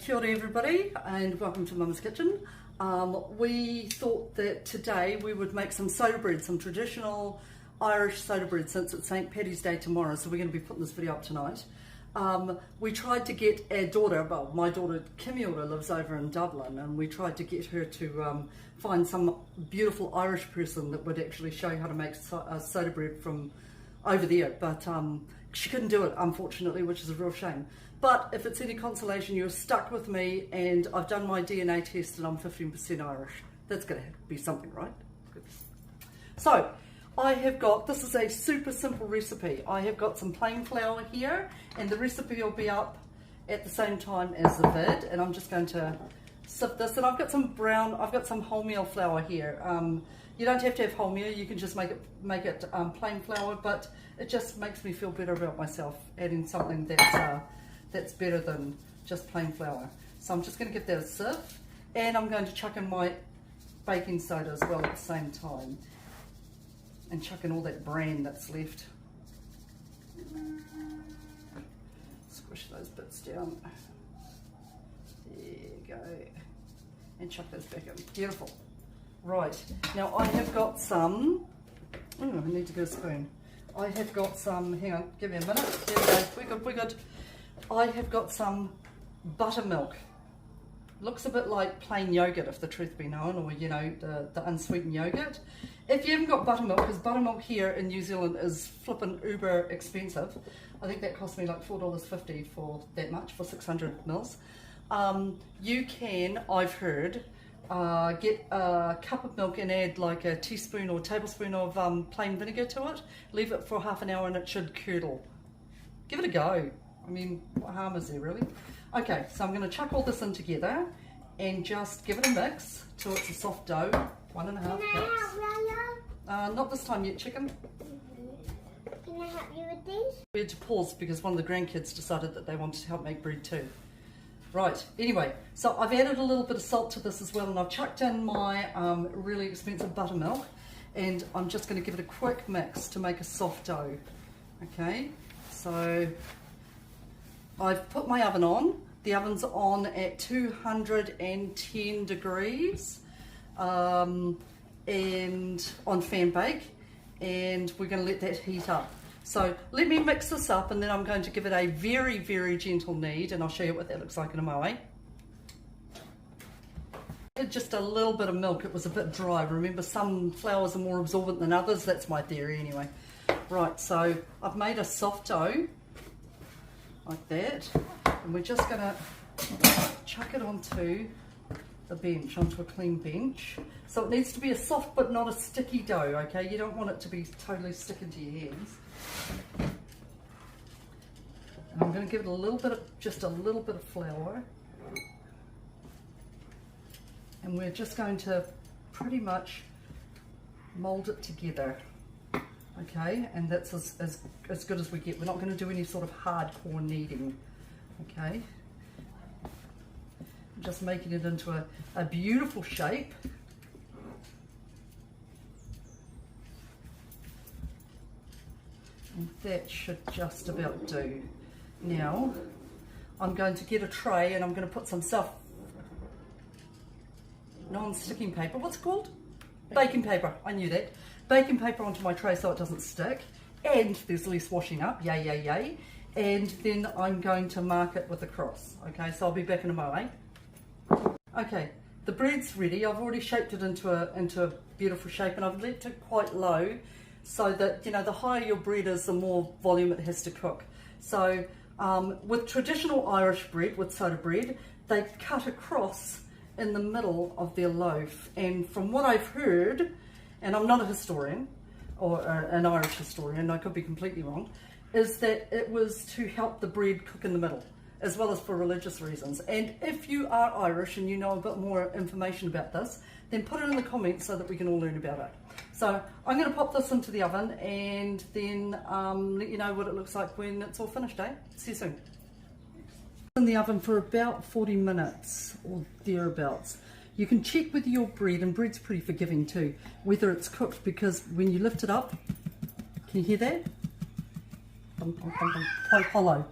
Kia ora everybody and welcome to Mum's Kitchen. We thought that today we would make some soda bread, some traditional Irish soda bread, since it's St. Paddy's Day tomorrow, so we're going to be putting this video up tonight. We tried to get our daughter, well, my daughter Kia ora lives over in Dublin, and we tried to get her to find some beautiful Irish person that would actually show how to make soda bread from over there, but she couldn't do it, unfortunately, which is a real shame. But if it's any consolation, you're stuck with me, and I've done my DNA test and I'm 15% Irish. That's going to be something, right? Good. So I have got, this is a super simple recipe. I have got some plain flour here, and the recipe will be up at the same time as the vid, and I'm just going to sift this. And I've got some wholemeal flour here. You don't have to have wholemeal, you can just make it plain flour, but it just makes me feel better about myself, adding something that's better than just plain flour. So I'm just going to give that a sift, and I'm going to chuck in my baking soda as well at the same time, and chuck in all that bran that's left. Squish those bits down. There you go. And chuck those back in. Beautiful. Right, now I have got some, I need to get a spoon. I have got some, hang on, give me a minute. There we go, we're good. I have got some buttermilk. Looks a bit like plain yogurt, if the truth be known, or you know, the unsweetened yogurt. If you haven't got buttermilk, because buttermilk here in New Zealand is flippin' uber expensive. I think that cost me like $4.50 for that much, for 600 mils. You can, I've heard, get a cup of milk and add like a teaspoon or tablespoon of plain vinegar to it. Leave it for half an hour and it should curdle. Give it a go. I mean, what harm is there really? Okay, so I'm going to chuck all this in together and just give it a mix till it's a soft dough. 1.5 cups. Not this time yet, chicken. Can I help you with these? We had to pause because one of the grandkids decided that they wanted to help make bread too. Right, anyway, so I've added a little bit of salt to this as well, and I've chucked in my really expensive buttermilk, and I'm just going to give it a quick mix to make a soft dough. Okay, so I've put my oven on. The oven's on at 210 degrees and on fan bake, and we're going to let that heat up. So let me mix this up, and then I'm going to give it a very, very gentle knead, and I'll show you what that looks like in a moment. Just a little bit of milk, it was a bit dry. Remember, some flours are more absorbent than others. That's my theory anyway. Right, so I've made a soft dough like that, and we're just going to chuck it onto the bench, onto a clean bench. So it needs to be a soft but not a sticky dough, okay? You don't want it to be totally sticking to your hands. And I'm going to give it a little bit of, just a little bit of flour. And we're just going to pretty much mold it together. Okay, and that's as good as we get. We're not going to do any sort of hardcore kneading. Okay, I'm just making it into a beautiful shape. And that should just about do. Now, I'm going to get a tray, and I'm going to put some non-sticking paper. What's it called? Baking paper. I knew that. Baking paper onto my tray so it doesn't stick, and there's less washing up. Yay, yay, yay. And then I'm going to mark it with a cross. Okay, so I'll be back in a moment. Okay, the bread's ready. I've already shaped it into a beautiful shape, and I've left it quite low, so that, you know, the higher your bread is, the more volume it has to cook. So with traditional Irish bread, with soda bread, they cut across in the middle of their loaf. And from what I've heard, and I'm not a historian or an Irish historian, I could be completely wrong, is that it was to help the bread cook in the middle, as well as for religious reasons. And if you are Irish and you know a bit more information about this, then put it in the comments so that we can all learn about it. So I'm going to pop this into the oven, and then let you know what it looks like when it's all finished, eh? See you soon. In the oven for about 40 minutes or thereabouts. You can check with your bread, and bread's pretty forgiving too, whether it's cooked, because when you lift it up, can you hear that? Quite hollow.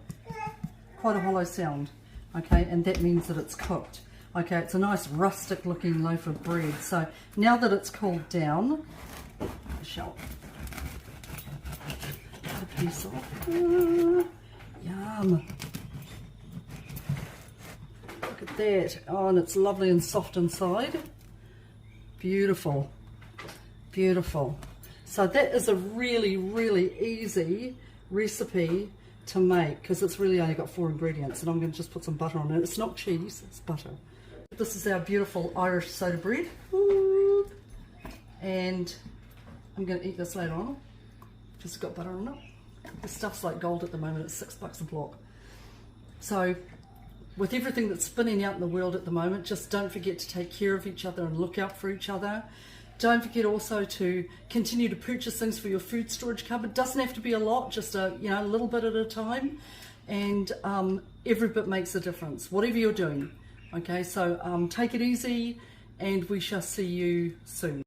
Quite a hollow sound. okay, and that means that it's cooked. Okay, it's a nice rustic looking loaf of bread. So now that it's cooled down, I shall cut a piece off. Yum. Look at that. Oh, and it's lovely and soft inside. Beautiful. Beautiful. So that is a really, really easy recipe to make because it's really only got 4 ingredients, and I'm going to just put some butter on it. It's not cheese, it's butter. This is our beautiful Irish soda bread. Ooh. And I'm going to eat this later on. Just got butter on it. This stuff's like gold at the moment. It's $6 a block. So with everything that's spinning out in the world at the moment, just don't forget to take care of each other and look out for each other. Don't forget also to continue to purchase things for your food storage cupboard. Doesn't have to be a lot, just a little bit at a time, and every bit makes a difference, whatever you're doing. Okay, so take it easy, and we shall see you soon.